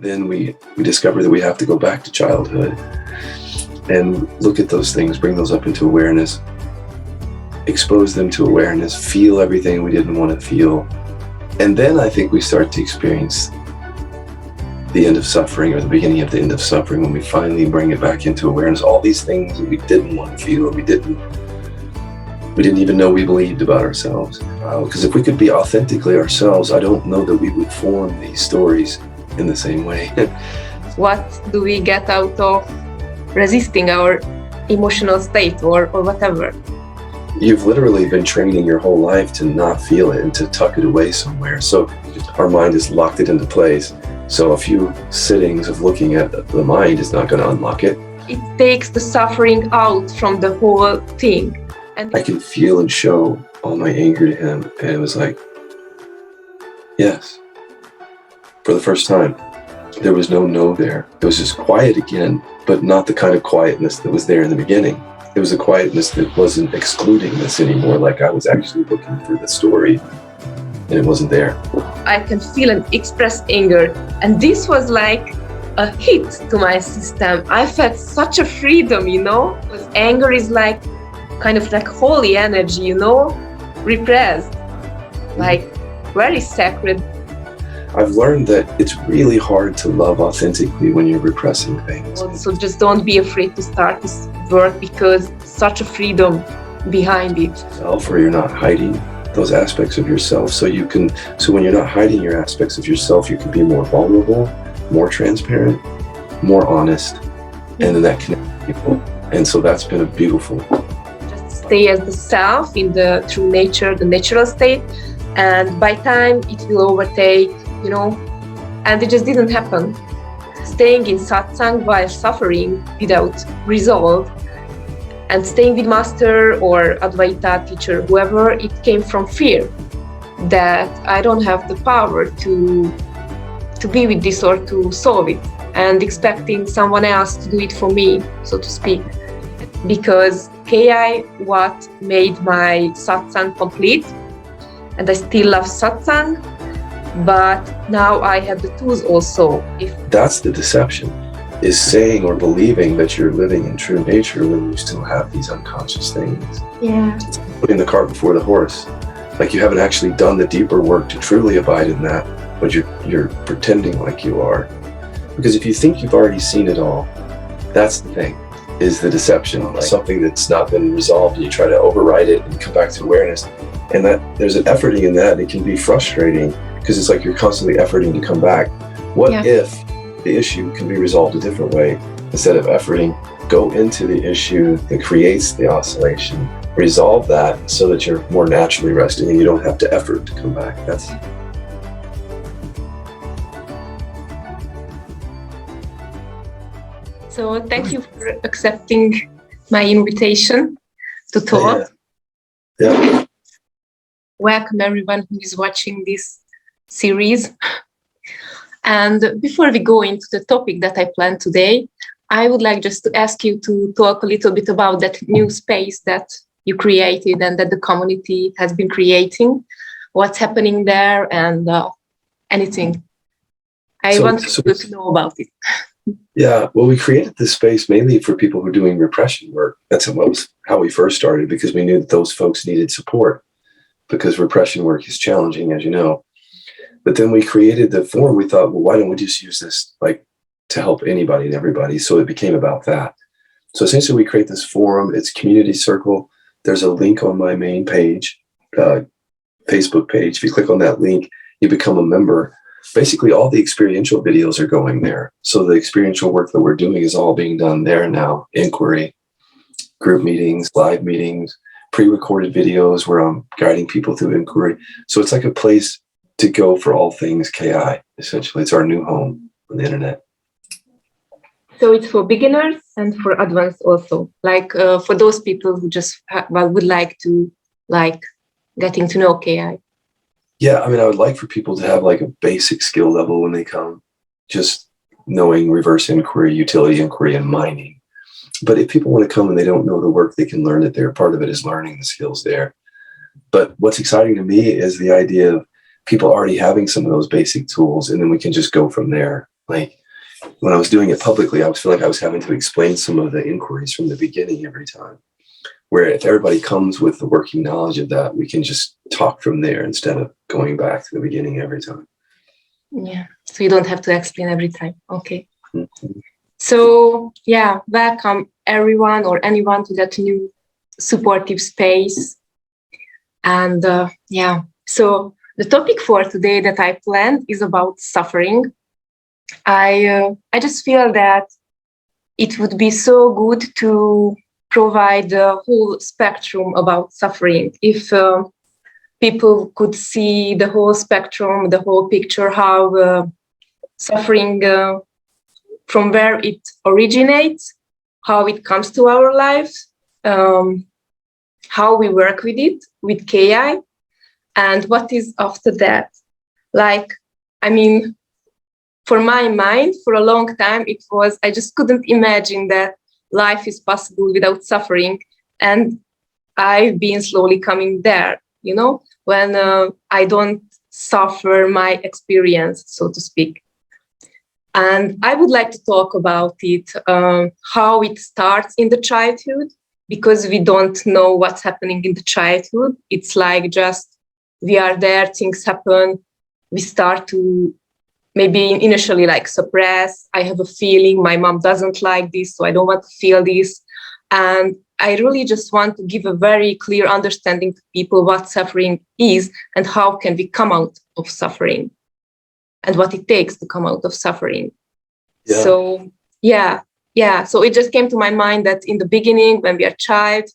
then we discover that we have to go back to childhood and look at those things, bring those up into awareness, expose them to awareness, feel everything we didn't want to feel. And then I think we start to experience the end of suffering, or the beginning of the end of suffering, when we finally bring it back into awareness. All these things that we didn't want to feel, we didn't even know we believed about ourselves. Because if we could be authentically ourselves, I don't know that we would form these stories in the same way. What do we get out of resisting our emotional state or whatever? You've literally been training your whole life to not feel it and to tuck it away somewhere. So our mind has locked it into place. So a few sittings of looking at the mind is not going to unlock it. It takes the suffering out from the whole thing. And I can feel and show all my anger to him. And it was like, yes. For the first time, there was no there. It was just quiet again, but not the kind of quietness that was there in the beginning. It was a quietness that wasn't excluding this anymore, like I was actually looking for the story and it wasn't there. I can feel and express anger. And this was like a hit to my system. I felt such a freedom, because anger is like kind of like holy energy, repressed, like very sacred. I've learned that it's really hard to love authentically when you're repressing things. So just don't be afraid to start this work, because such a freedom behind it. Or you're not hiding those aspects of yourself. So when you're not hiding your aspects of yourself, you can be more vulnerable, more transparent, more honest, and then that connects people. And so that's been a beautiful. Just stay as the self through nature, the natural state, and by time it will overtake, and it just didn't happen. Staying in satsang while suffering without resolve, and staying with master or Advaita teacher, whoever, it came from fear that I don't have the power to be with this or to solve it, and expecting someone else to do it for me, so to speak. Because KI what made my satsang complete, and I still love satsang, but now I have the tools also. That's the deception, is saying or believing that you're living in true nature when you still have these unconscious things. Yeah. It's putting the cart before the horse. Like you haven't actually done the deeper work to truly abide in that, but you're pretending like you are. Because if you think you've already seen it all, that's the thing, is the deception. Like something that's not been resolved, and you try to override it and come back to awareness. And that there's an efforting in that. It can be frustrating because it's like you're constantly efforting to come back. What if the issue can be resolved a different way? Instead of efforting, go into the issue that creates the oscillation, resolve that so that you're more naturally resting and you don't have to effort to come back. So thank you for accepting my invitation to talk. Yeah. Welcome everyone who is watching this series. And before we go into the topic that I planned today, I would like just to ask you to talk a little bit about that new space that you created and that the community has been creating. What's happening there and anything. I want to know about it. Yeah, well, we created this space mainly for people who are doing repression work. That's how we first started, because we knew that those folks needed support, because repression work is challenging, as you know. But then we created the forum. We thought, well, why don't we just use this to help anybody and everybody? So it became about that. So essentially, we create this forum. It's community circle. There's a link on my main page, Facebook page. If you click on that link, you become a member. Basically, all the experiential videos are going there. So the experiential work that we're doing is all being done there now. Inquiry, group meetings, live meetings, pre-recorded videos where I'm guiding people through inquiry. So it's like a place to go for all things KI, essentially. It's our new home on the internet. So it's for beginners and for advanced also, for those people who just would like to getting to know KI. Yeah, I mean, I would like for people to have a basic skill level when they come, just knowing reverse inquiry, utility inquiry, and mining. But if people want to come and they don't know the work, they can learn it there. Part of it is learning the skills there. But what's exciting to me is the idea of people already having some of those basic tools, and then we can just go from there. Like when I was doing it publicly, I was feeling like I was having to explain some of the inquiries from the beginning every time. Where if everybody comes with the working knowledge of that, we can just talk from there instead of going back to the beginning every time. Yeah. So you don't have to explain every time. Okay. Mm-hmm. So yeah, welcome everyone or anyone to that new supportive space. And yeah, so the topic for today that I planned is about suffering. I just feel that it would be so good to provide the whole spectrum about suffering. If people could see the whole spectrum, the whole picture, how suffering, from where it originates, how it comes to our lives, how we work with it, with KI, and what is after that. Like, I mean, for my mind, for a long time, it was, I just couldn't imagine that life is possible without suffering. And I've been slowly coming there, when I don't suffer my experience, so to speak. And I would like to talk about it, how it starts in the childhood, because we don't know what's happening in the childhood. It's like just we are there, things happen, we start to maybe initially like suppress. I have a feeling my mom doesn't like this, so I don't want to feel this. And I really just want to give a very clear understanding to people what suffering is and how can we come out of suffering and what it takes to come out of suffering. Yeah. So so it just came to my mind that in the beginning, when we are a child,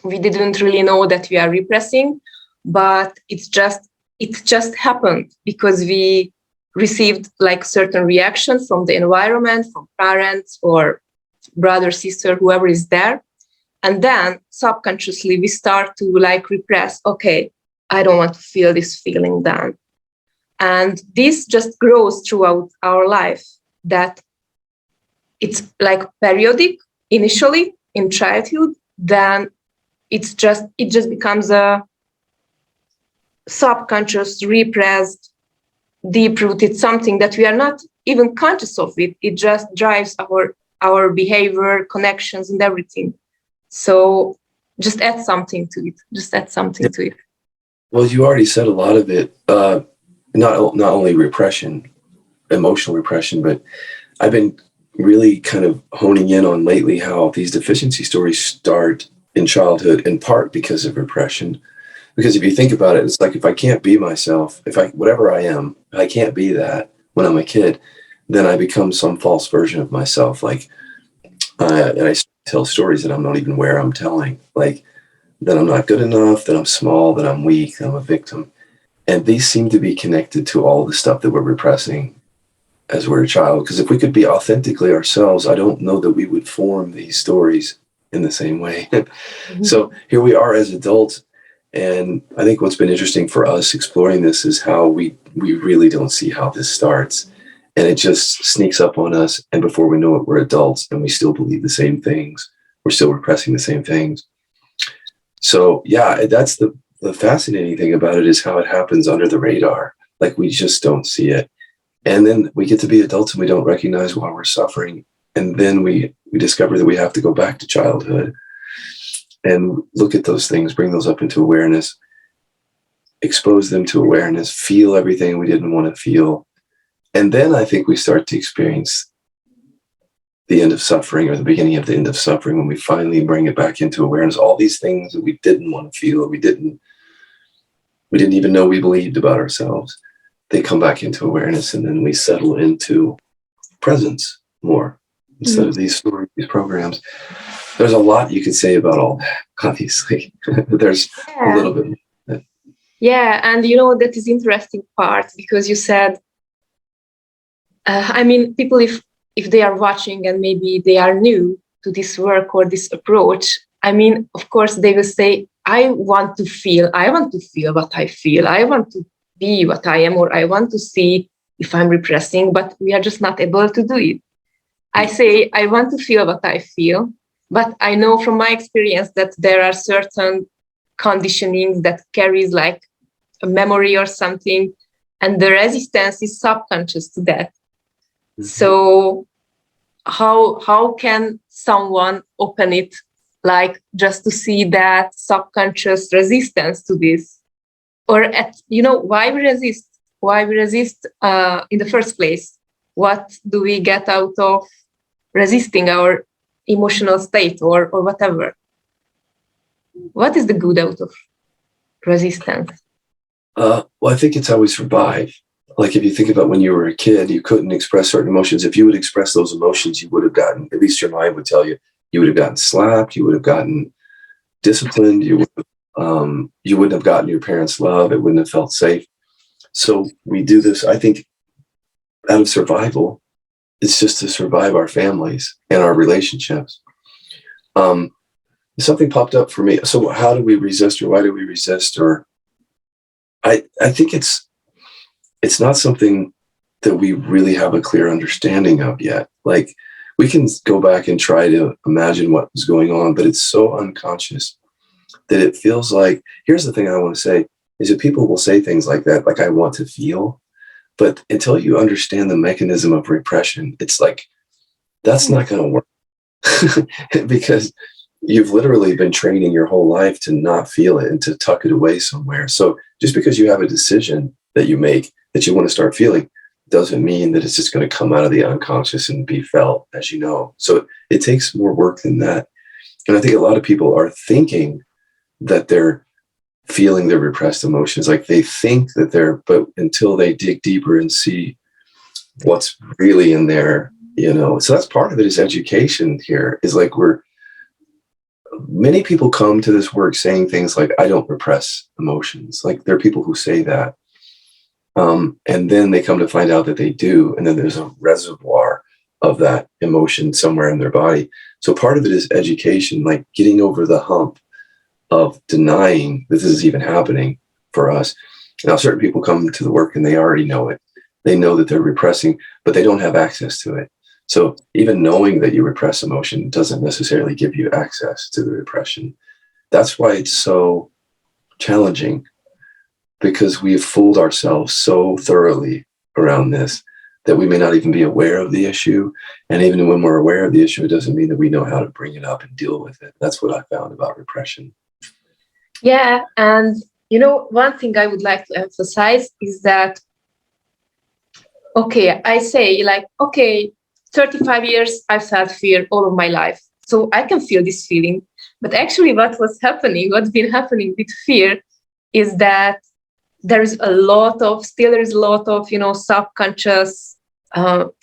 we didn't really know that we are repressing, but it just happened because we received like certain reactions from the environment, from parents or brother, sister, whoever is there. And then subconsciously we start to like repress, okay, I don't want to feel this feeling then. And this just grows throughout our life, that it's like periodic initially in childhood, then it just becomes a subconscious, repressed, deep-rooted something that we are not even conscious of it. It just drives our behavior, connections, and everything. So just add something to it. Well, you already said a lot of it. Not only repression, emotional repression, but I've been really kind of honing in on lately how these deficiency stories start in childhood, in part because of repression. Because if you think about it, it's like if I can't be myself, whatever I am, I can't be that when I'm a kid, then I become some false version of myself. Like, and I tell stories that I'm not even aware I'm telling. Like that I'm not good enough, that I'm small, that I'm weak, that I'm a victim. And these seem to be connected to all the stuff that we're repressing as we're a child. Because if we could be authentically ourselves, I don't know that we would form these stories in the same way. Mm-hmm. So here we are as adults. And I think what's been interesting for us exploring this is how we really don't see how this starts. And it just sneaks up on us. And before we know it, we're adults and we still believe the same things. We're still repressing the same things. So yeah, that's the fascinating thing about it, is how it happens under the radar. Like we just don't see it. And then we get to be adults and we don't recognize why we're suffering. And then we discover that we have to go back to childhood and look at those things, bring those up into awareness, expose them to awareness, feel everything we didn't want to feel. And then I think we start to experience the end of suffering, or the beginning of the end of suffering, when we finally bring it back into awareness. All these things that we didn't want to feel, we didn't even know we believed about ourselves, they come back into awareness, and then we settle into presence more instead of these stories, these programs. There's a lot you could say about all that, obviously. There's a little bit. Yeah, and that is interesting part, because you said, people, if they are watching and maybe they are new to this work or this approach, of course they will say, I want to feel what I feel. I want to be what I am, or I want to see if I'm repressing, but we are just not able to do it. I say, I want to feel what I feel, but I know from my experience that there are certain conditionings that carries like a memory or something, and the resistance is subconscious to that. So how can someone open it, like just to see that subconscious resistance to this, or why we resist in the first place? What do we get out of resisting our emotional state or whatever? What is the good out of resistance? Well, I think it's how we survive. Like if you think about when you were a kid, you couldn't express certain emotions. If you would express those emotions, you would have gotten, at least your mind would tell you, you would have gotten slapped, you would have gotten disciplined, you wouldn't have gotten your parents' love, it wouldn't have felt safe. So we do this, I think, out of survival. It's just to survive our families and our relationships. Something popped up for me. So how do we resist, or why do we resist? Or I think it's not something that we really have a clear understanding of yet. Like we can go back and try to imagine what was going on, but it's so unconscious that it feels like, here's the thing I want to say, is that people will say things like that, like I want to feel, but until you understand the mechanism of repression, it's like, that's not going to work because you've literally been training your whole life to not feel it and to tuck it away somewhere. So just because you have a decision that you make that you want to start feeling doesn't mean that it's just going to come out of the unconscious and be felt, as you know. So it takes more work than that. And I think a lot of people are thinking that they're feeling their repressed emotions, like they think that but until they dig deeper and see what's really in there, so that's part of it, is education here, is like many people come to this work saying things like, I don't repress emotions. Like there are people who say that. And then they come to find out that they do. And then there's a reservoir of that emotion somewhere in their body. So part of it is education, like getting over the hump of denying that this is even happening for us. Now, certain people come to the work and they already know it. They know that they're repressing, but they don't have access to it. So even knowing that you repress emotion doesn't necessarily give you access to the repression. That's why it's so challenging, because we've fooled ourselves so thoroughly around this that we may not even be aware of the issue. And even when we're aware of the issue, it doesn't mean that we know how to bring it up and deal with it. That's what I found about repression. Yeah. And, one thing I would like to emphasize is that, I say 35 years, I've felt fear all of my life. So I can feel this feeling. But actually what's been happening with fear is that there is a lot of subconscious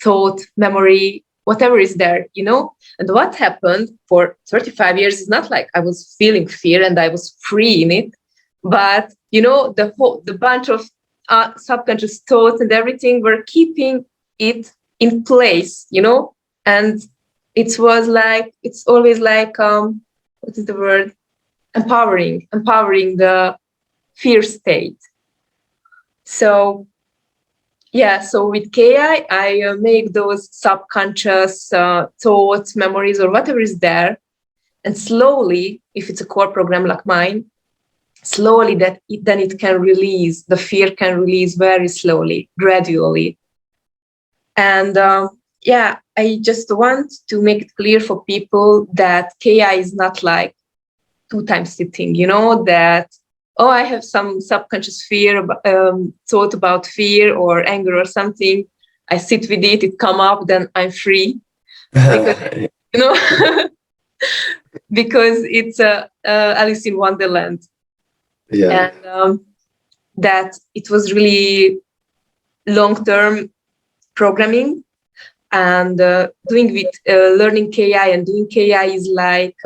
thought, memory, whatever is there, And what happened for 35 years is not like I was feeling fear and I was free in it, but, the bunch of subconscious thoughts and everything were keeping it in place, and it's always like, what is the word? Empowering the fear state. So with KI, I make those subconscious thoughts, memories, or whatever is there. And slowly, if it's a core program like mine, slowly then it can release, the fear can release very slowly, gradually. And I just want to make it clear for people that KI is not like 2 times sitting, that, I have some subconscious fear, thought about fear or anger or something. I sit with it come up, then I'm free. Because, because it's Alice in Wonderland. Yeah. And that it was really long-term programming, and learning KI and doing KI is like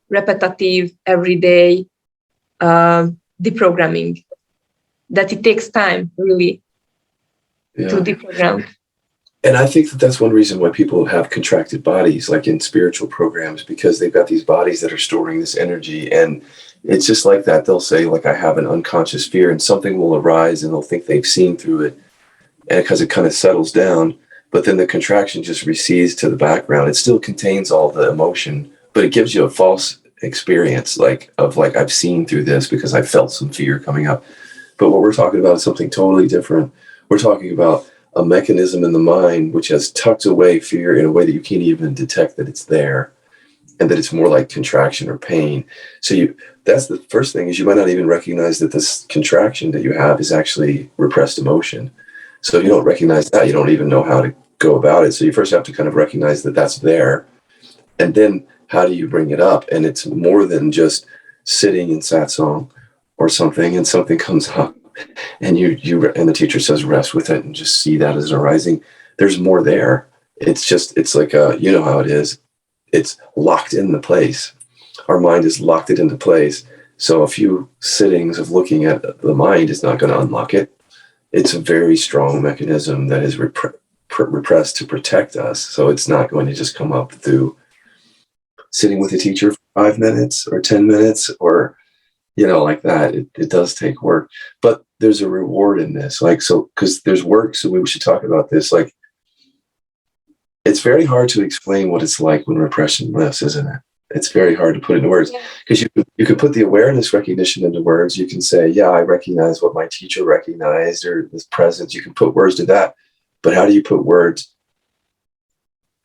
repetitive, everyday deprogramming, that it takes time really to deprogram. And I think that that's one reason why people have contracted bodies, like in spiritual programs, because they've got these bodies that are storing this energy. And it's just like that. They'll say, like, I have an unconscious fear, and something will arise and they'll think they've seen through it, and because it kind of settles down, but then the contraction just recedes to the background. It still contains all the emotion, but it gives you a false experience, of I've seen through this because I felt some fear coming up. But what we're talking about is something totally different. We're talking about a mechanism in the mind which has tucked away fear in a way that you can't even detect that it's there, and that it's more like contraction or pain. So that's the first thing, is you might not even recognize that this contraction that you have is actually repressed emotion. So if you don't recognize that, you don't even know how to go about it. So you first have to kind of recognize that that's there. And then how do you bring it up? And it's more than just sitting in satsang or something, and something comes up and and the teacher says rest with it and just see that as arising. There's more there. It's like you know how it is. It's locked in the place. Our mind has locked it into place. So a few sittings of looking at the mind is not going to unlock it. It's a very strong mechanism that is repressed to protect us. So it's not going to just come up through sitting with a teacher for 5 minutes or 10 minutes or, like that. It does take work, but there's a reward in this. Because there's work. So we should talk about this. It's very hard to explain what it's like when repression lifts, isn't it? It's very hard to put into words, because you could put the awareness recognition into words. You can say, yeah, I recognize what my teacher recognized, or this presence. You can put words to that. But how do you put words?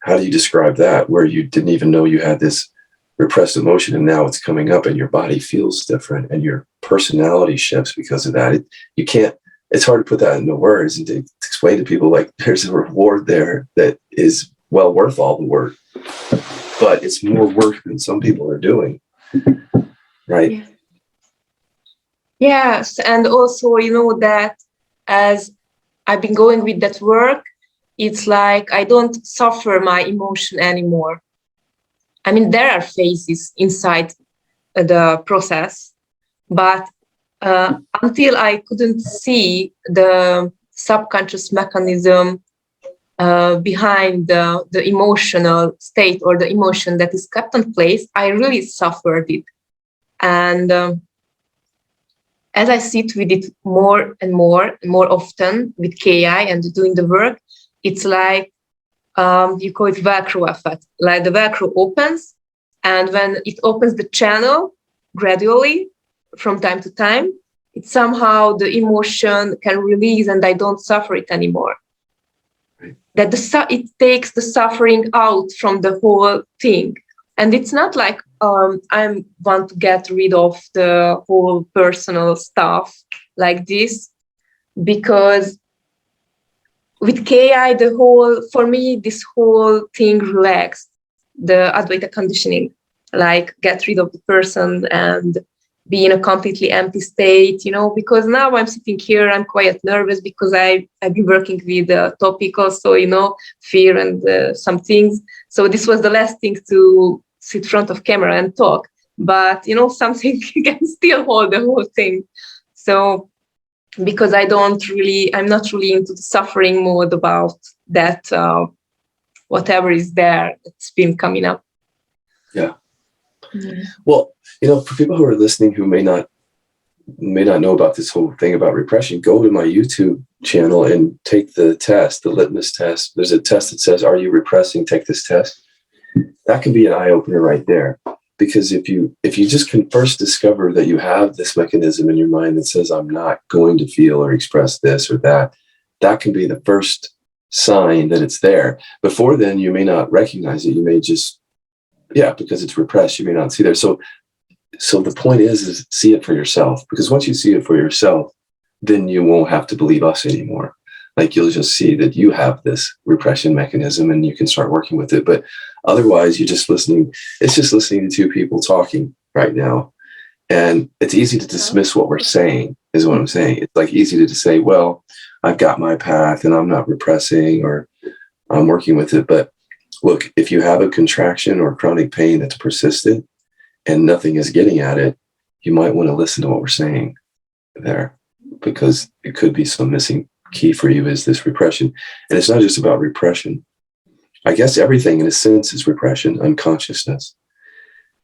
How do you describe that where you didn't even know you had this repressed emotion and now it's coming up and your body feels different and your personality shifts because of that? You can't. It's hard to put that into words and to explain to people, there's a reward there that is well worth all the work. But it's more work than some people are doing, right? Yeah. Yes, and also, that as I've been going with that work, it's like I don't suffer my emotion anymore. I mean, there are phases inside the process, but until I couldn't see the subconscious mechanism behind the emotional state or the emotion that is kept in place, I really suffered it. And as I sit with it more and more often with KI and doing the work, it's like you call it Vacu Effect. Like the Vacu opens, and when it opens the channel gradually from time to time, it somehow the emotion can release and I don't suffer it anymore. That it takes the suffering out from the whole thing. And it's not like I want to get rid of the whole personal stuff like this, because with KI, for me, this whole thing relaxed, the Advaita conditioning, like get rid of the person and be in a completely empty state, because now I'm sitting here, I'm quite nervous because I've been working with the topic also, fear and some things. So this was the last thing to sit in front of camera and talk, but, something can still hold the whole thing. So because I'm not really into the suffering mode about that, whatever is there, it's been coming up. Yeah. Well, for people who are listening who may not know about this whole thing about repression, go to my YouTube channel and take the test, the litmus test. There's a test that says, "Are you repressing?" Take this test. That can be an eye opener right there, because if you just can first discover that you have this mechanism in your mind that says, "I'm not going to feel or express this or that," that can be the first sign that it's there. Before then, you may not recognize it. You may just because it's repressed, you may not see there. So the point is see it for yourself, because once you see it for yourself, then you won't have to believe us anymore. You'll just see that you have this repression mechanism and you can start working with it. But otherwise, you're just listening. It's just listening to two people talking right now. And it's easy to dismiss what we're saying, is what I'm saying. It's easy to say, well, I've got my path and I'm not repressing, or I'm working with it. But look, if you have a contraction or chronic pain that's persistent and nothing is getting at it, you might want to listen to what we're saying there, because it could be some missing key for you is this repression. And it's not just about repression. I guess everything in a sense is repression, unconsciousness.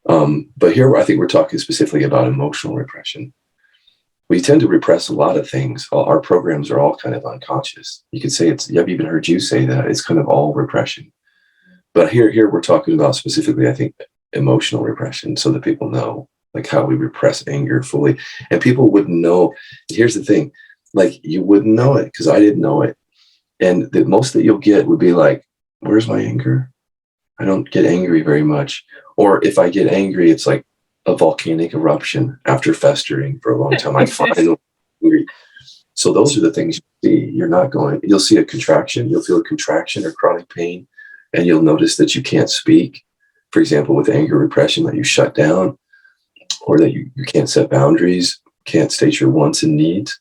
But here I think we're talking specifically about emotional repression. We tend to repress a lot of things. Our programs are all kind of unconscious. You could say I've even heard you say that it's kind of all repression. But here we're talking about specifically, I think, emotional repression, so that people know how we repress anger fully. And people wouldn't know. Here's the thing, you wouldn't know it, because I didn't know it. And the most that you'll get would be like, where's my anger? I don't get angry very much. Or if I get angry, it's like a volcanic eruption after festering for a long time. I finally angry. So those are the things you see. You'll see a contraction, you'll feel a contraction or chronic pain, and you'll notice that you can't speak. For example, with anger repression, that you shut down, or that you can't set boundaries, can't state your wants and needs.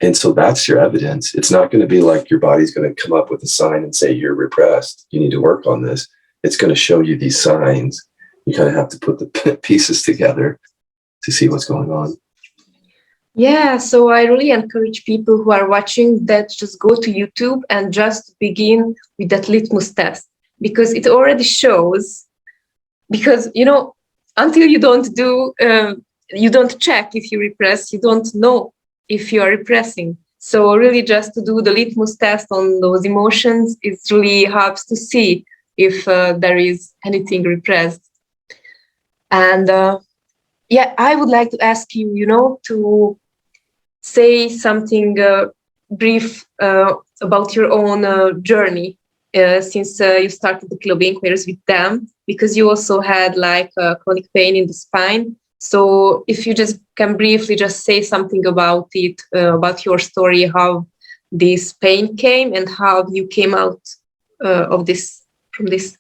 And so that's your evidence. It's not going to be like your body's going to come up with a sign and say, you're repressed, you need to work on this. It's going to show you these signs. You kind of have to put the pieces together to see what's going on. Yeah, so I really encourage people who are watching that just go to YouTube and just begin with that litmus test, because it already shows, because, until you don't do, you don't check if you repress, you don't know if you are repressing. So really just to do the litmus test on those emotions, it really helps to see if there is anything repressed. And I would like to ask you, to say something brief about your own journey since you started the Kiloby inquiries with them, because you also had like chronic pain in the spine. So if you just can briefly just say something about it, about your story, how this pain came and how you came out from this.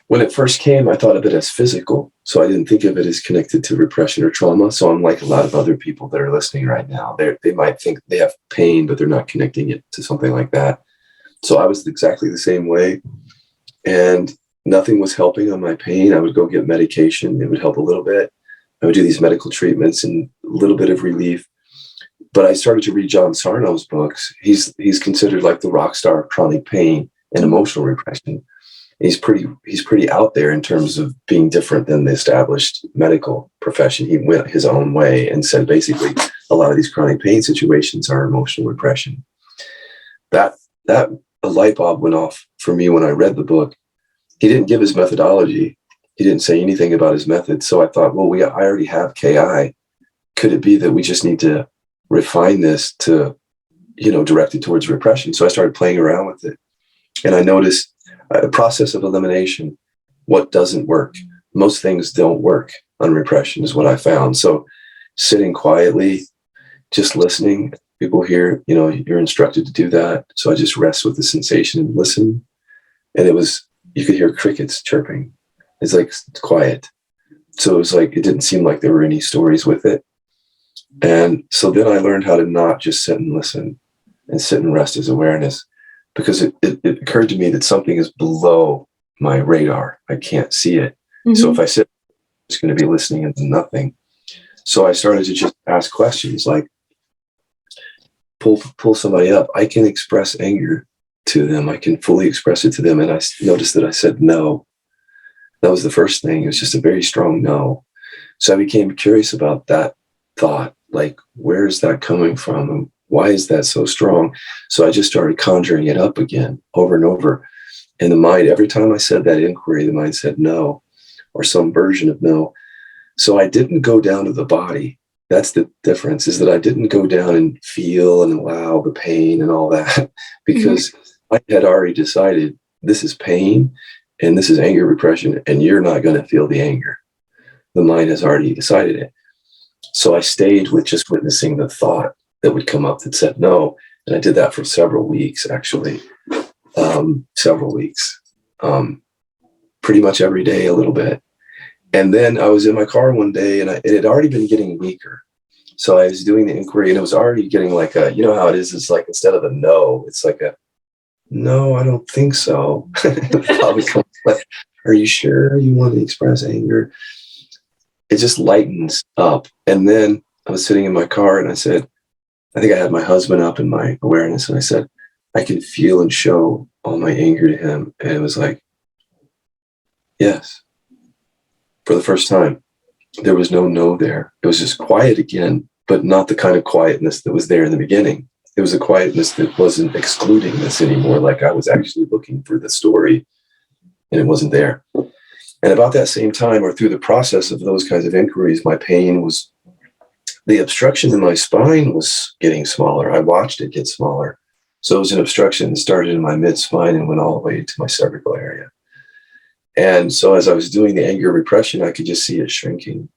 When it first came, I thought of it as physical. So I didn't think of it as connected to repression or trauma. So I'm like a lot of other people that are listening right now. They might think they have pain, but they're not connecting it to something like that. So I was exactly the same way. And nothing was helping on my pain. I would go get medication. It would help a little bit. I would do these medical treatments and a little bit of relief. But I started to read John Sarno's books. He's considered like the rock star of chronic pain and emotional repression. He's pretty out there in terms of being different than the established medical profession. He went his own way and said basically a lot of these chronic pain situations are emotional repression. That a light bulb went off for me when I read the book. He didn't give his methodology. He didn't say anything about his method. So I thought, well, I already have KI. Could it be that we just need to refine this to, direct it towards repression? So I started playing around with it. And I noticed a process of elimination. What doesn't work? Most things don't work on repression is what I found. So sitting quietly, just listening. People hear, you're instructed to do that. So I just rest with the sensation and listen. And you could hear crickets chirping. It's like quiet. So it was like, it didn't seem like there were any stories with it. And so then I learned how to not just sit and listen and sit and rest as awareness, because it occurred to me that something is below my radar. I can't see it. Mm-hmm. So if I sit, I'm just going to be listening into nothing. So I started to just ask questions like, pull somebody up. I can express anger to them. I can fully express it to them. And I noticed that I said no. That was the first thing. It was just a very strong no. So I became curious about that thought. Like, where is that coming from? And why is that so strong? So I just started conjuring it up again over and over. And the mind, every time I said that inquiry, the mind said no, or some version of no. So I didn't go down to the body. That's the difference, is that I didn't go down and feel and allow the pain and all that, because I had already decided this is pain and this is anger repression, and you're not going to feel the anger. The mind has already decided it. So I stayed with just witnessing the thought that would come up that said no. And I did that for several weeks, actually. Pretty much every day, a little bit. And then I was in my car one day, and it had already been getting weaker. So I was doing the inquiry, and it was already getting like a, you know how it is, it's like instead of a no, it's like a, no, I don't think so. Probably comes like, are you sure you want to express anger? It just lightens up. And then I was sitting in my car, and I said, I think I had my husband up in my awareness, and I said, I can feel and show all my anger to him. And it was like, yes. For the first time, there was no there. It was just quiet again, but not the kind of quietness that was there in the beginning. It was a quietness that wasn't excluding this anymore. Like I was actually looking for the story, and it wasn't there. And about that same time, or through the process of those kinds of inquiries, my pain was, the obstruction in my spine was getting smaller. I watched it get smaller. So it was an obstruction that started in my mid-spine and went all the way to my cervical area. And so as I was doing the anger repression, I could just see it shrinking,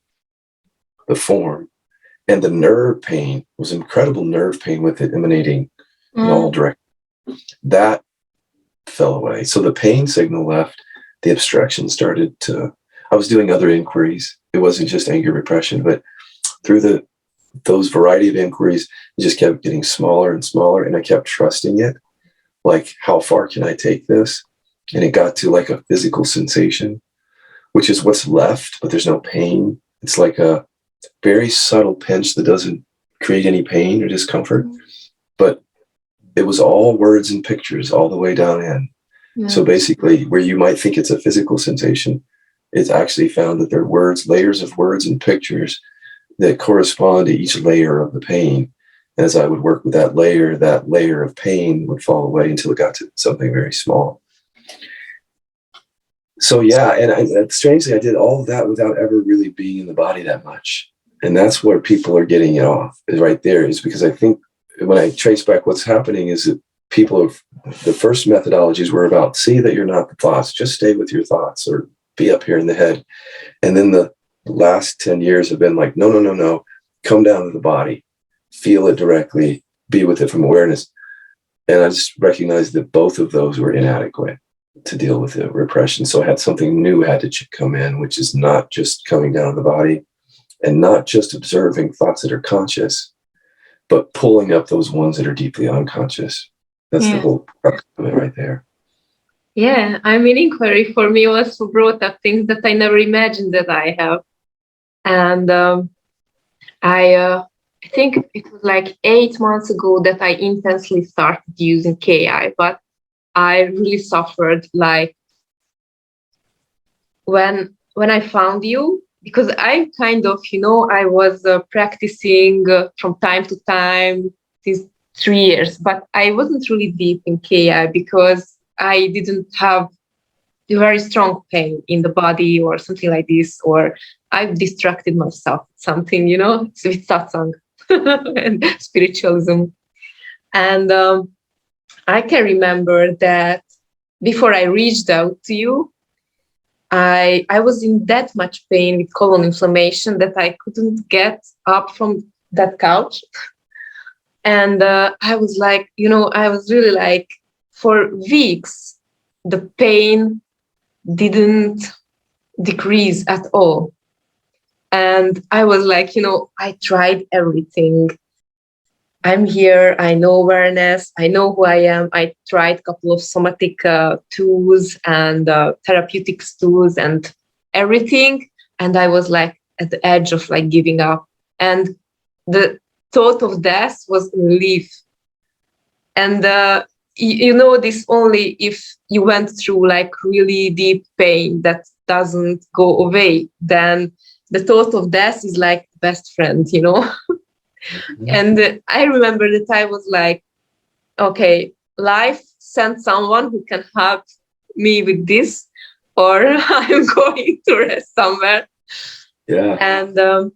the form. And the nerve pain was incredible nerve pain with it emanating in all directions. That fell away. So the pain signal left, the obstruction started to, I was doing other inquiries. It wasn't just anger repression, but through those variety of inquiries, it just kept getting smaller and smaller. And I kept trusting it. Like, how far can I take this? And it got to like a physical sensation, which is what's left, but there's no pain. It's like a very subtle pinch that doesn't create any pain or discomfort. But it was all words and pictures all the way down in. Yeah. So basically, where you might think it's a physical sensation, it's actually found that there are words, layers of words and pictures that correspond to each layer of the pain. As I would work with that layer of pain would fall away until it got to something very small. So yeah, and strangely, I did all of that without ever really being in the body that much. And that's where people are getting it off, is right there, is because I think when I trace back what's happening is that people have, the first methodologies were about, see that you're not the thoughts, just stay with your thoughts or be up here in the head. And then the last 10 years have been like, no, come down to the body, feel it directly, be with it from awareness. And I just recognized that both of those were inadequate to deal with the repression. So I had something new had to come in, which is not just coming down to the body and not just observing thoughts that are conscious, but pulling up those ones that are deeply unconscious. That's the whole crux of it right there. Yeah, I mean, inquiry for me also brought up things that I never imagined that I have. And I think it was like 8 months ago that I intensely started using KI, but I really suffered, like when I found you, because I kind of, I was practicing from time to time since 3 years, but I wasn't really deep in KI because I didn't have a very strong pain in the body or something like this, or I've distracted myself with something, with satsang and spiritualism. And I can remember that before I reached out to you, I was in that much pain with colon inflammation that I couldn't get up from that couch. And I was like, I was really like, for weeks, the pain didn't decrease at all. And I was like, I tried everything. I'm here, I know awareness, I know who I am. I tried a couple of somatic tools and therapeutics tools and everything. And I was like at the edge of like giving up. And the thought of death was relief. And this only if you went through like really deep pain that doesn't go away, then the thought of death is like best friend, Mm-hmm. And I remember that I was like, okay, life sent someone who can help me with this, or I'm going to rest somewhere. Yeah. And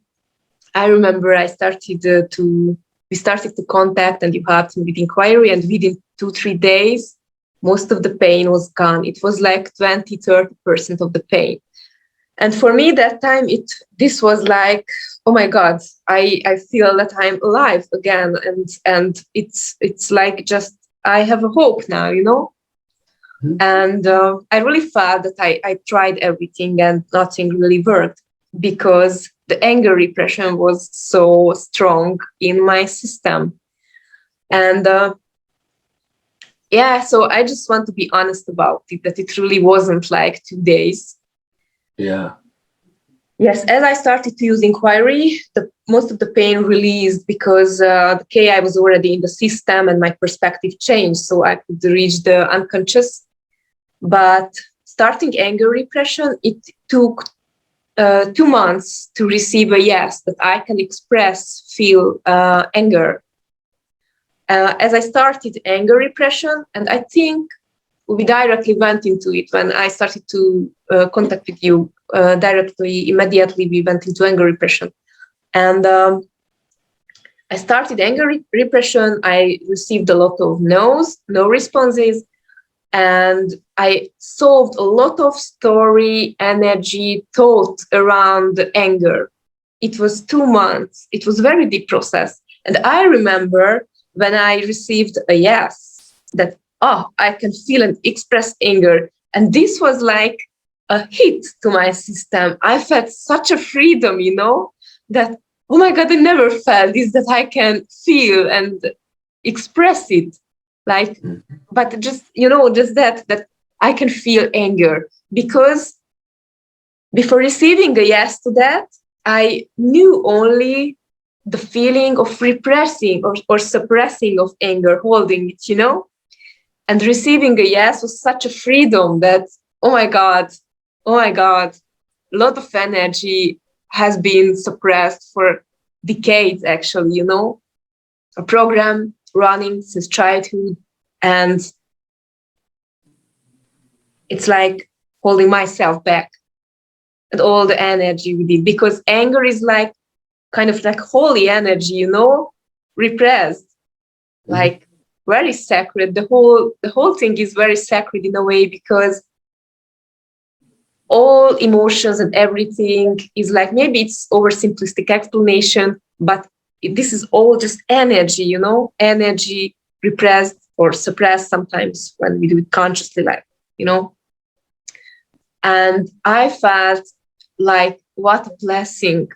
I remember we started to contact, and you helped me with inquiry, and within 2-3 days, most of the pain was gone. It was like 20-30% of the pain. And for me that time, this was like, oh my God, I feel that I'm alive again. And it's like just, I have a hope now, Mm-hmm. And I really felt that I tried everything and nothing really worked because the anger repression was so strong in my system. And so I just want to be honest about it, that it really wasn't like 2 days. Yeah. Yes, as I started to use inquiry, most of the pain released because the KI was already in the system and my perspective changed, so I could reach the unconscious. But starting anger repression, it took 2 months to receive a yes, that I can feel anger. As I started anger repression, and I think we directly went into it when I started to contact with you immediately we went into anger repression. And I started anger repression. I received a lot of no's, no responses. And I solved a lot of story, energy, thought around the anger. It was 2 months. It was a very deep process. And I remember when I received a yes, that, oh, I can feel and express anger. And this was like a hit to my system. I felt such a freedom, that, oh my God, I never felt this, that I can feel and express it. Like, but just, just that I can feel anger. Because before receiving a yes to that, I knew only the feeling of repressing or suppressing of anger, holding it. And receiving a yes was such a freedom that, oh my God, a lot of energy has been suppressed for decades, actually, a program running since childhood. And it's like holding myself back and all the energy within, because anger is like kind of like holy energy, repressed, like very sacred. The whole thing is very sacred in a way, because all emotions and everything is like, maybe it's oversimplistic explanation, but this is all just energy, energy repressed or suppressed sometimes when we do it consciously, like, and I felt like, what a blessing,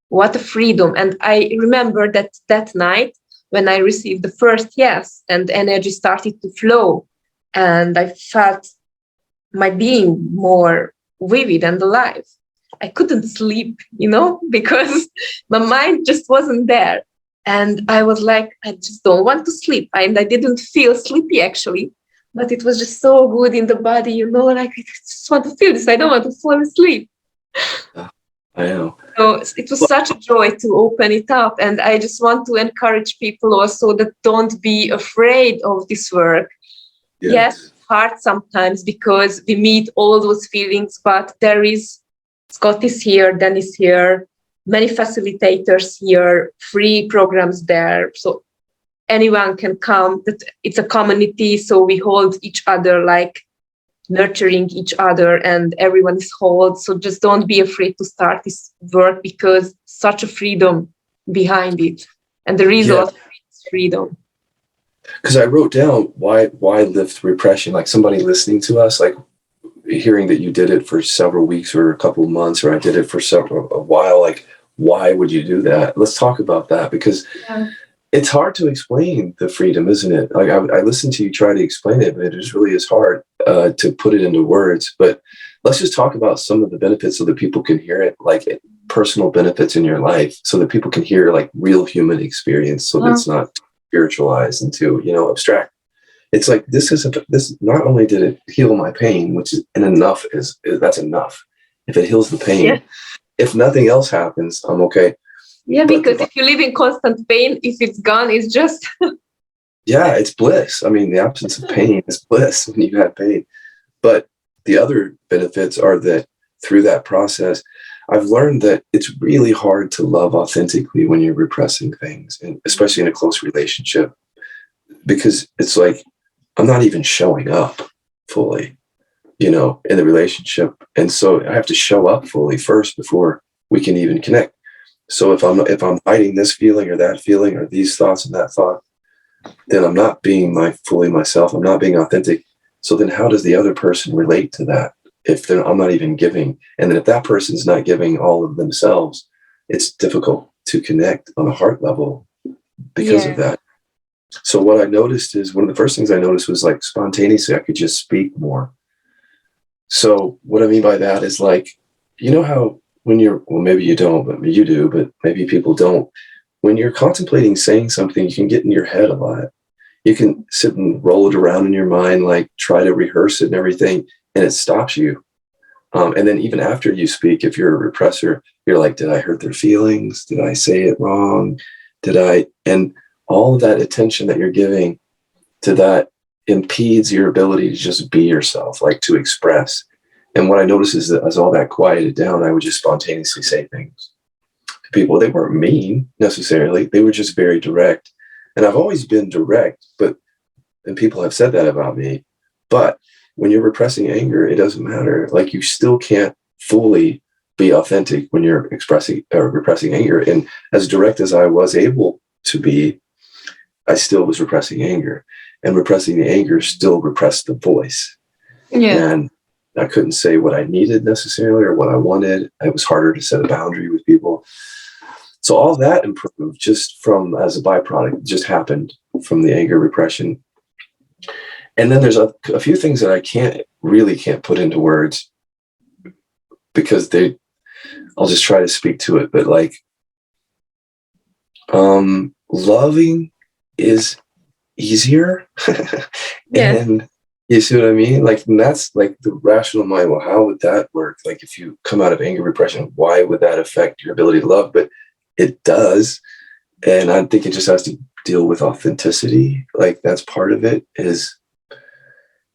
what a freedom. And I remember that night when I received the first yes and energy started to flow, and I felt my being more vivid and alive. I couldn't sleep, because my mind just wasn't there. And I was like, I just don't want to sleep. And I didn't feel sleepy, actually. But it was just so good in the body, like, I just want to feel this. I don't want to fall asleep. I know. So it was such a joy to open it up. And I just want to encourage people also that don't be afraid of this work. Yes, hard sometimes because we meet all those feelings, but there is Scott is here, Dan is here, many facilitators here, free programs there. So anyone can come. It's a community, so we hold each other, like nurturing each other, and everyone is held. So just don't be afraid to start this work, because such a freedom behind it. And the result is freedom. Because I wrote down why lift repression, like somebody listening to us, like hearing that you did it for several weeks or a couple of months, or I did it for a while, like, why would you do that? Let's talk about that, because it's hard to explain the freedom, isn't it? Like I listened to you try to explain it, but it just really is hard to put it into words. But let's just talk about some of the benefits so that people can hear it, like personal benefits in your life, so that people can hear like real human experience, so that it's not spiritualized into, abstract. It's like, this not only did it heal my pain, which is, and enough is that's enough. If it heals the pain, if nothing else happens, I'm okay. Yeah, because if you live in constant pain, if it's gone, it's just it's bliss. I mean, the absence of pain is bliss when you have pain. But the other benefits are that through that process, I've learned that it's really hard to love authentically when you're repressing things, and especially in a close relationship, because it's like, I'm not even showing up fully, in the relationship. And so I have to show up fully first before we can even connect. So if I'm hiding this feeling or that feeling or these thoughts and that thought, then I'm not being fully myself. I'm not being authentic. So then how does the other person relate to that if I'm not even giving? And then if that person's not giving all of themselves, it's difficult to connect on a heart level because of that. So what I noticed is, one of the first things I noticed was like spontaneously, I could just speak more. So what I mean by that is, like, how when maybe you don't, but you do, but maybe people don't. When you're contemplating saying something, you can get in your head a lot. You can sit and roll it around in your mind, like try to rehearse it and everything, and it stops you. And then even after you speak, if you're a repressor, you're like, did I hurt their feelings? Did I say it wrong? And all of that attention that you're giving to that impedes your ability to just be yourself, like to express. And what I noticed is that as all that quieted down, I would just spontaneously say things. people. They weren't mean necessarily. They were just very direct. And I've always been direct, and people have said that about me. But when you're repressing anger, it doesn't matter. Like, you still can't fully be authentic when you're expressing or repressing anger. And as direct as I was able to be, I still was repressing anger. And repressing the anger still repressed the voice. Yeah. And I couldn't say what I needed necessarily or what I wanted. It was harder to set a boundary with people. So all that improved just from, as a byproduct, just happened from the anger repression. And then there's a few things that I can't put into words because I'll just try to speak to it. But like, loving is easier. Yeah. And you see what I mean? Like, and that's like the rational mind. Well, how would that work? Like, if you come out of anger repression, why would that affect your ability to love? But it does. And I think it just has to deal with authenticity. Like, that's part of it, is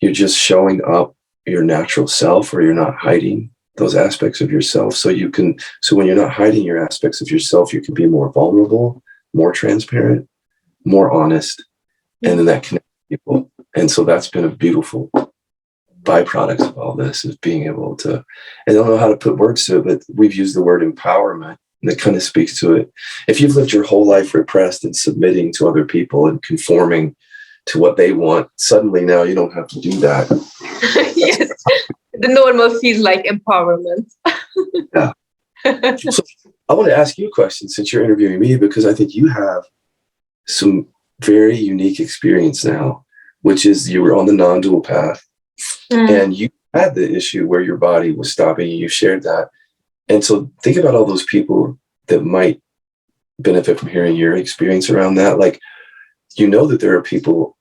you're just showing up your natural self, or you're not hiding those aspects of yourself. So when you're not hiding your aspects of yourself, you can be more vulnerable, more transparent, more honest. And then that connects people. And so that's been a beautiful byproduct of all this, is being able to, I don't know how to put words to it, but we've used the word empowerment, and it kind of speaks to it. If you've lived your whole life repressed and submitting to other people and conforming to what they want, suddenly now you don't have to do that. Yes. The normal feels like empowerment. Yeah. So I want to ask you a question, since you're interviewing me, because I think you have some very unique experience now, which is you were on the non-dual path, and you had the issue where your body was stopping you. You shared that. And so think about all those people that might benefit from hearing your experience around that. Like, that there are people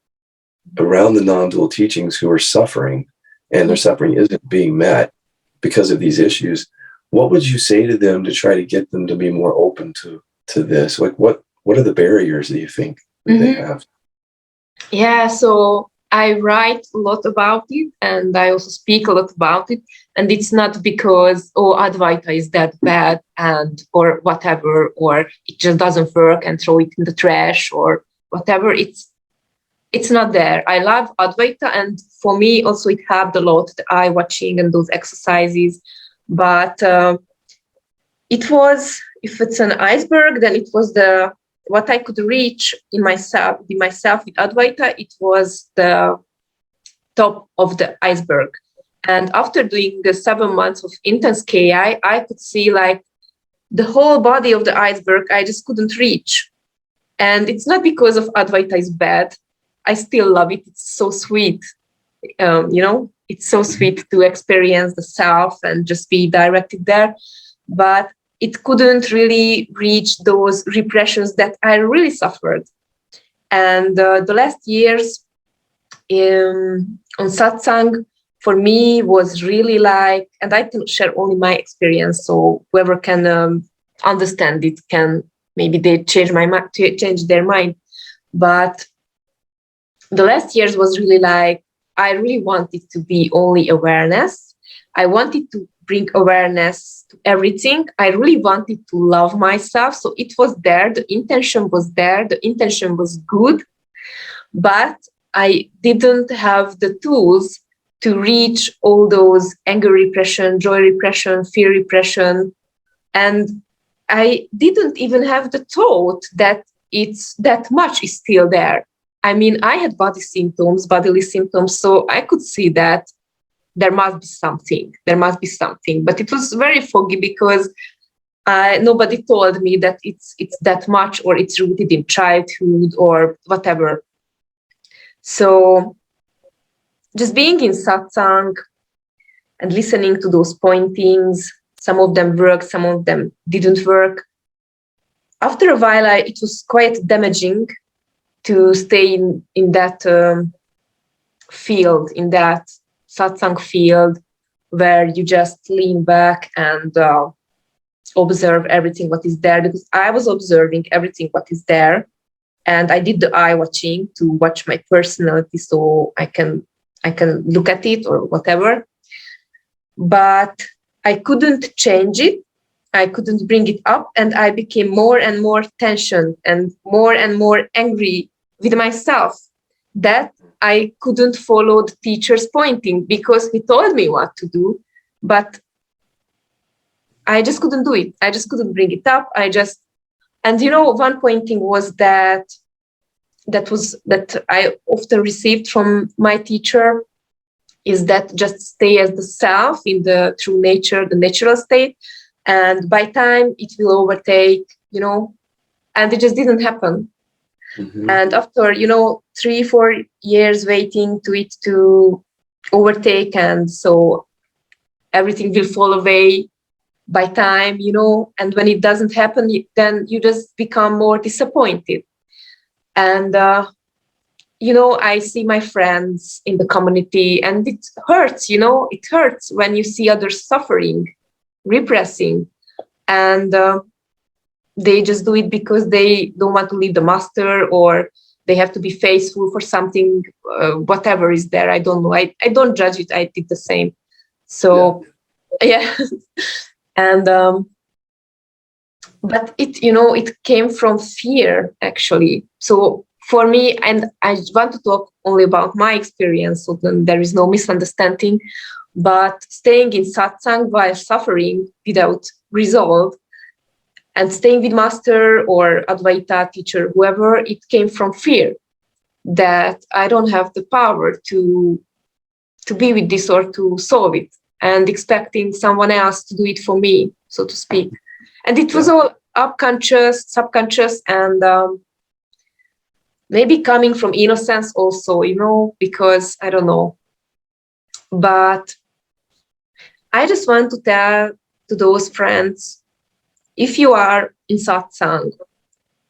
around the non-dual teachings who are suffering, and their suffering isn't being met because of these issues. What would you say to them to try to get them to be more open to this? Like, what are the barriers that you think that they have? Yeah, so I write a lot about it, and I also speak a lot about it. And it's not because, Advaita is that bad or whatever, or it just doesn't work and throw it in the trash or whatever. It's not there. I love Advaita, and for me also it helped a lot, the eye watching and those exercises. But it was, if it's an iceberg, then it was what I could reach in myself with Advaita. It was the top of the iceberg. And after doing the 7 months of intense KI, I could see like the whole body of the iceberg I just couldn't reach. And it's not because of Advaita is bad. I still love it. It's so sweet. It's so sweet to experience the self and just be directed there. But it couldn't really reach those repressions that I really suffered. And the last years on satsang, for me, was really like, and I can share only my experience, so whoever can understand it can, maybe they change their mind. But the last years was really like, I really wanted to be only awareness. I wanted to bring awareness to everything. I really wanted to love myself. So it was there. The intention was there. The intention was good. But I didn't have the tools to reach all those anger repression, joy repression, fear repression. And I didn't even have the thought that it's that much is still there. I mean, I had bodily symptoms, so I could see that there must be something. But it was very foggy because nobody told me that it's that much, or it's rooted in childhood or whatever. So just being in satsang and listening to those pointings, some of them worked, some of them didn't work. After a while, it was quite damaging to stay in that field, in that satsang field, where you just lean back and observe everything what is there, because I was observing everything what is there, and I did the eye watching to watch my personality so I can look at it or whatever, but I couldn't change it. I couldn't bring it up, and I became more and more tensioned and more angry with myself that I couldn't follow the teacher's pointing because he told me what to do, but I just couldn't do it. I just couldn't bring it up. And one pointing was that I often received from my teacher is that just stay as the self in the true nature, the natural state, and by time it will overtake, and it just didn't happen. Mm-hmm. And after 3-4 years waiting to it to overtake, and so everything will fall away by time, and when it doesn't happen, then you just become more disappointed. And I see my friends in the community, and it hurts, it hurts when you see others suffering, repressing, and they just do it because they don't want to leave the master, or they have to be faithful for something, whatever is there. I don't know. I don't judge it. I did the same. So, yeah. And, but it came from fear, actually. So for me, and I want to talk only about my experience, so then there is no misunderstanding, but staying in satsang while suffering without resolve, and staying with master or Advaita teacher, whoever, it came from fear that I don't have the power to be with this or to solve it, and expecting someone else to do it for me, so to speak. And it was all subconscious, and maybe coming from innocence also, because I don't know. But I just want to tell to those friends, if you are in satsang,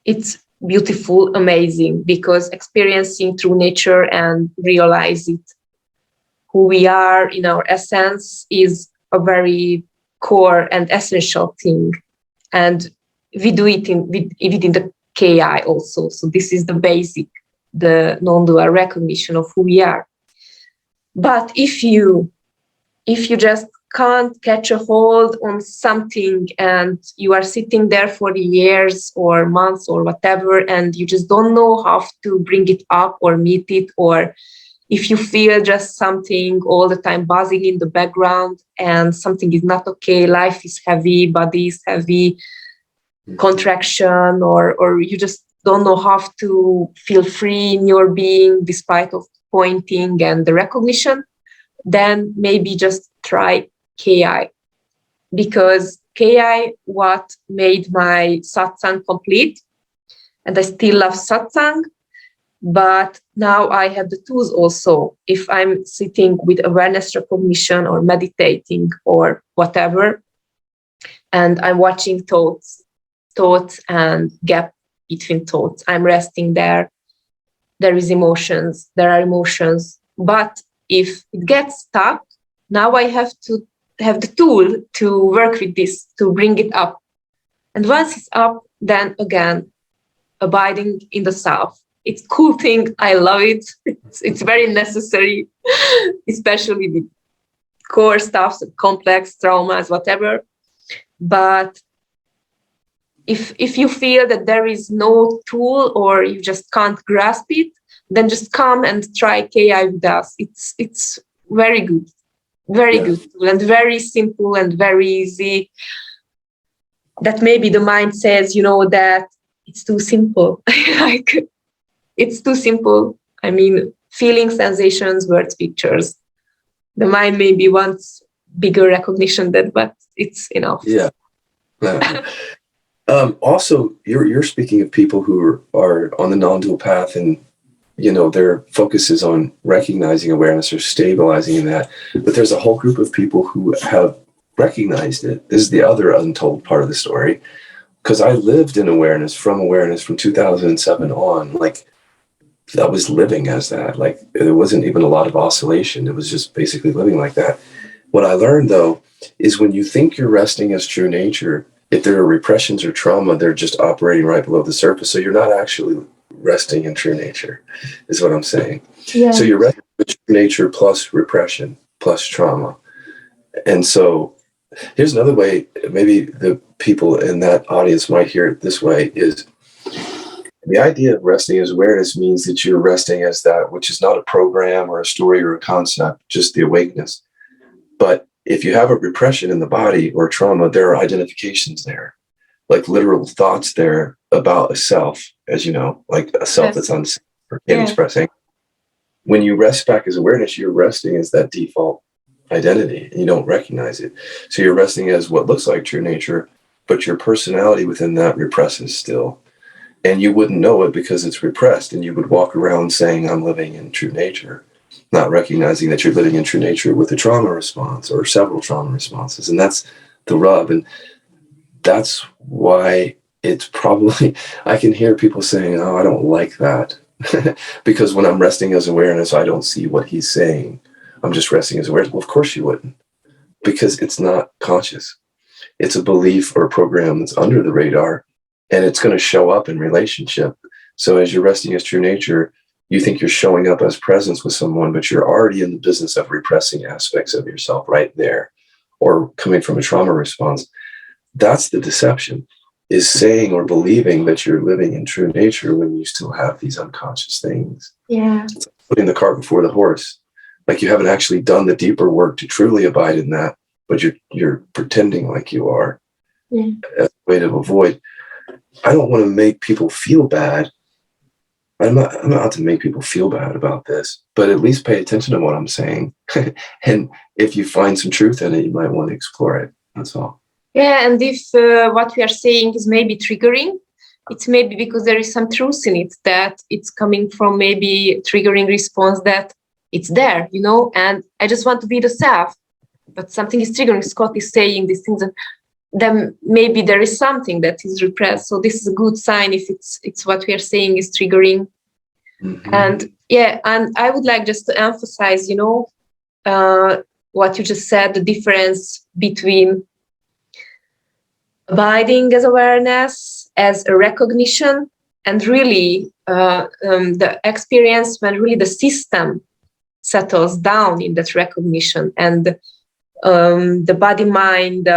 it's beautiful, amazing, because experiencing through nature and realize it, who we are in our essence, is a very core and essential thing. And we do it in the KI also. So this is the basic, the non-dual recognition of who we are. But if you just can't catch a hold on something, and you are sitting there for years or months or whatever, and you just don't know how to bring it up or meet it, or if you feel just something all the time buzzing in the background and something is not okay, life is heavy, body is heavy, contraction, or you just don't know how to feel free in your being despite of pointing and the recognition, then maybe just try KI, because KI what made my satsang complete, and I still love satsang, but now I have the tools also. If I'm sitting with awareness recognition or meditating or whatever, and I'm watching thoughts and gap between thoughts, I'm resting there. There are emotions, but if it gets stuck, now I have to have the tool to work with this, to bring it up. And once it's up, then again, abiding in the self. It's a cool thing. I love it. It's very necessary, especially with core stuff, complex traumas, whatever. But if you feel that there is no tool, or you just can't grasp it, then just come and try KI with us. It's very good, good, and very simple and very easy. That maybe the mind says, that it's too simple. Like, it's too simple. I mean, feeling, sensations, words, pictures. The mind maybe wants bigger recognition than, but it's enough. Yeah. Also, you're speaking of people who are on the non-dual path, and their focus is on recognizing awareness or stabilizing in that. But there's a whole group of people who have recognized it. This is the other untold part of the story, because I lived in awareness from 2007 on. Like, I was living as that. Like, there wasn't even a lot of oscillation. It was just basically living like that. What I learned, though, is when you think you're resting as true nature, if there are repressions or trauma, they're just operating right below the surface. So you're not actually resting in true nature, is what I'm saying. Yeah. So you're resting in true nature plus repression plus trauma. And so Here's another way, maybe the people in that audience might hear it this way, is the idea of resting as awareness means that you're resting as that which is not a program or a story or a concept, just the awakeness. But if you have a repression in the body or trauma, there are identifications there, like literal thoughts there about a self, as you know, like a self that's unsafe or can't expressing. When you rest back as awareness, you're resting as that default identity and you don't recognize it. So you're resting as what looks like true nature, but your personality within that represses still. And you wouldn't know it because it's repressed, and you would walk around saying, I'm living in true nature, not recognizing that you're living in true nature with a trauma response or several trauma responses. And that's the rub. And that's why it's probably, I can hear people saying, oh, I don't like that. Because when I'm resting as awareness, I don't see what he's saying. I'm just resting as awareness. Well, of course you wouldn't, because it's not conscious. It's a belief or a program that's under the radar, and it's going to show up in relationship. So as you're resting as true nature, you think you're showing up as presence with someone, but you're already in the business of repressing aspects of yourself right there, or coming from a trauma response. That's the deception, is saying or believing that you're living in true nature when you still have these unconscious things. Yeah. It's like putting the cart before the horse. Like you haven't actually done the deeper work to truly abide in that, but you're pretending like you are. Yeah. As a way to avoid. I don't want to make people feel bad. I'm not out to make people feel bad about this, but at least pay attention to what I'm saying. And if you find some truth in it, you might want to explore it. That's all. Yeah, and if what we are saying is maybe triggering, it's maybe because there is some truth in it, that it's coming from maybe triggering response that it's there, you know, and I just want to be the self, but something is triggering. Scott is saying these things, and then maybe there is something that is repressed. So this is a good sign if it's what we are saying is triggering. Mm-hmm. And yeah, and I would like just to emphasize, you know, what you just said, the difference between abiding as awareness, as a recognition, and really the experience when really the system settles down in that recognition, and the body-mind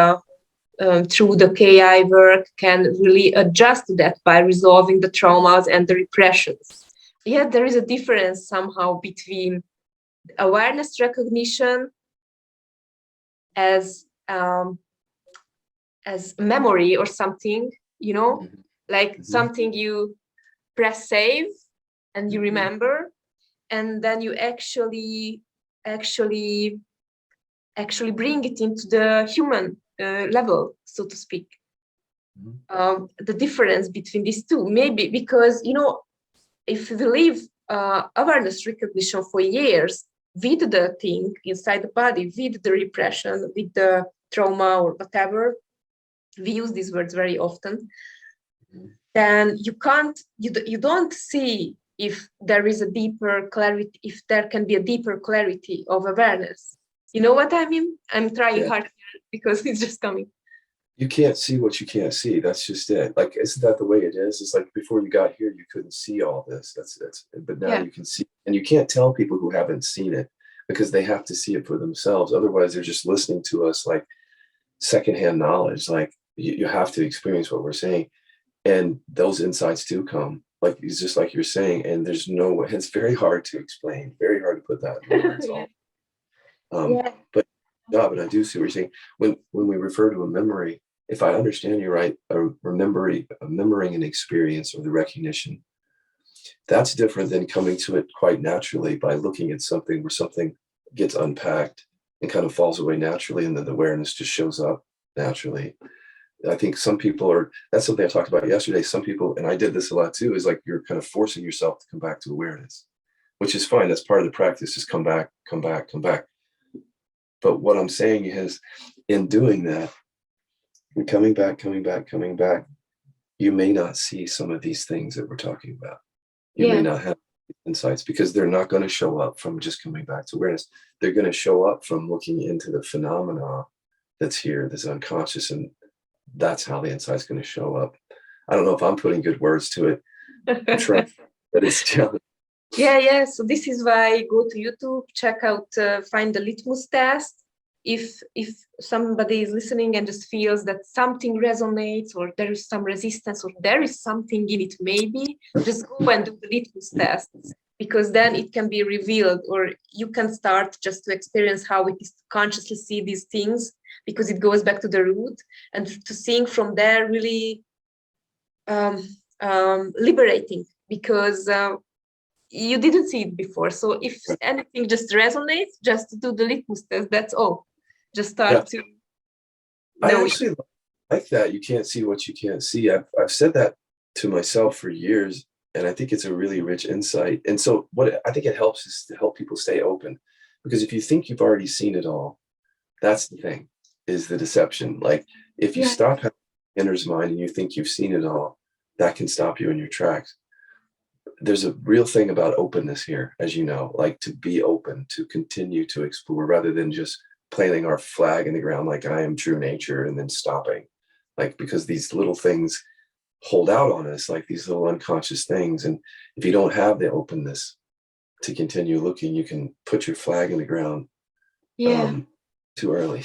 through the KI work can really adjust to that by resolving the traumas and the repressions. Yeah, there is a difference somehow between awareness recognition as memory or something, you know, like something you press save and you remember, and then you actually bring it into the human level, so to speak. The difference between these two, maybe because, you know, if we leave awareness recognition for years with the thing inside the body, with the repression, with the trauma or whatever, we use these words very often, then you don't see if there is a deeper clarity, if there can be a deeper clarity of awareness. You know what I mean? I'm trying hard here because it's just coming. You can't see what you can't see. That's just it. Like, isn't that the way it is? It's like before you got here, you couldn't see all this. But now you can see, and you can't tell people who haven't seen it because they have to see it for themselves. Otherwise, they're just listening to us like secondhand knowledge. Like you have to experience what we're saying, and those insights do come. Like it's just like you're saying, and there's no way. It's very hard to explain. Very hard to put that in words. But I do see what you're saying. When we refer to a memory, if I understand you right, a remembering an experience or the recognition, that's different than coming to it quite naturally by looking at something where something gets unpacked and kind of falls away naturally, and then the awareness just shows up naturally. I think some people that's something I talked about yesterday. Some people, and I did this a lot too, is like you're kind of forcing yourself to come back to awareness, which is fine. That's part of the practice, is come back, come back, come back. But what I'm saying is, in doing that, and coming back, you may not see some of these things that we're talking about. You may not have insights because they're not going to show up from just coming back to awareness. They're going to show up from looking into the phenomena that's here, that's unconscious, and that's how the insight's going to show up. I don't know if I'm putting good words to it. I'm trying, but it's challenging. Yeah. So this is why I go to YouTube, check out, find the litmus test, if somebody is listening and just feels that something resonates, or there is some resistance, or there is something in it, maybe just go and do the litmus tests, because then it can be revealed, or you can start just to experience how it is to consciously see these things, because it goes back to the root, and to seeing from there really liberating, because you didn't see it before. So if anything just resonates, just do the litmus test. That's all. Just start to know. I actually like that. You can't see what you can't see. I've said that to myself for years, and I think it's a really rich insight. And so what I think it helps is to help people stay open, because if you think you've already seen it all, that's the thing, is the deception. Like if you stop having beginner's mind and you think you've seen it all, that can stop you in your tracks. There's a real thing about openness here, as you know, like to be open, to continue to explore, rather than just planting our flag in the ground like I am true nature and then stopping. Like, because these little things hold out on us, like these little unconscious things. And if you don't have the openness to continue looking, you can put your flag in the ground too early.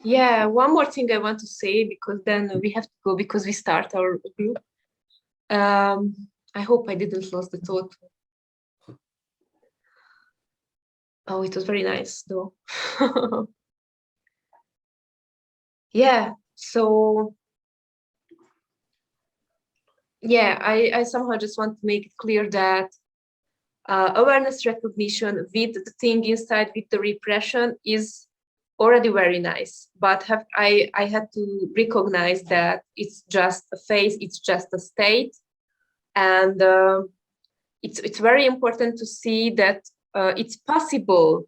Yeah, one more thing I want to say, because then we have to go, because we start our group. I hope I didn't lose the thought. Oh, it was very nice though. Yeah, so yeah, I somehow just want to make it clear that awareness recognition with the thing inside, with the repression, is already very nice, but I had to recognize that it's just a phase, it's just a state, and it's very important to see that it's possible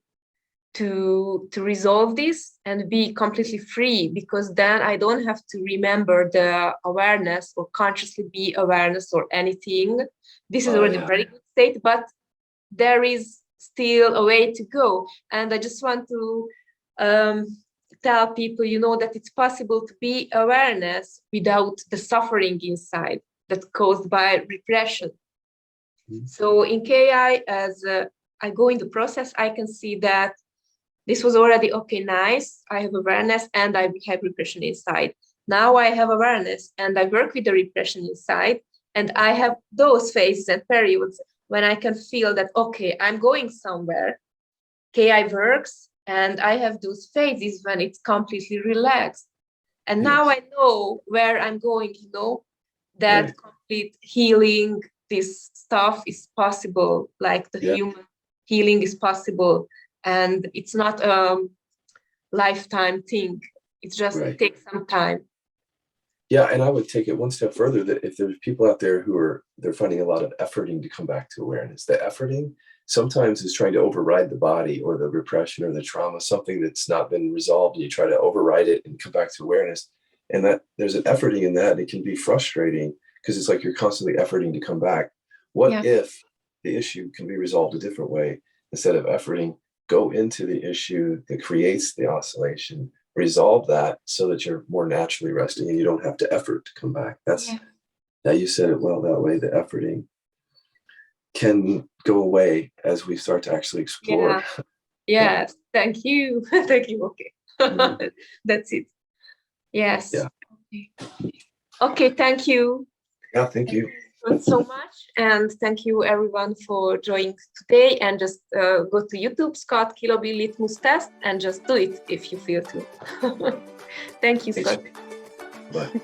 to resolve this and be completely free, because then I don't have to remember the awareness or consciously be awareness or anything. This is already a very good state, but there is still a way to go. And I just want to tell people, that it's possible to be awareness without the suffering inside that's caused by repression. So in KI, as I go in the process, I can see that this was already okay, nice. I have awareness and I have repression inside. Now I have awareness and I work with the repression inside, and I have those phases and periods when I can feel that, okay, I'm going somewhere. KI works, and I have those phases when it's completely relaxed. And now I know where I'm going, that complete healing, this stuff is possible, like the human healing is possible. And it's not a lifetime thing. It just takes some time. Yeah, and I would take it one step further, that if there's people out there who they're finding a lot of efforting to come back to awareness, the efforting sometimes is trying to override the body or the repression or the trauma, something that's not been resolved, and you try to override it and come back to awareness. And that there's an efforting in that, and it can be frustrating, because it's like you're constantly efforting to come back. What if the issue can be resolved a different way? Instead of efforting, go into the issue that creates the oscillation, resolve that so that you're more naturally resting and you don't have to effort to come back. That's you said it well that way. The efforting can go away as we start to actually explore. Yes, thank you. Thank you. Okay. That's it. Yes. Yeah. Okay, thank you. Yeah, thank you. So much, and thank you everyone for joining today. And just go to YouTube, Scott Kiloby litmus test, and just do it if you feel to. Thank you, Scott. Bye.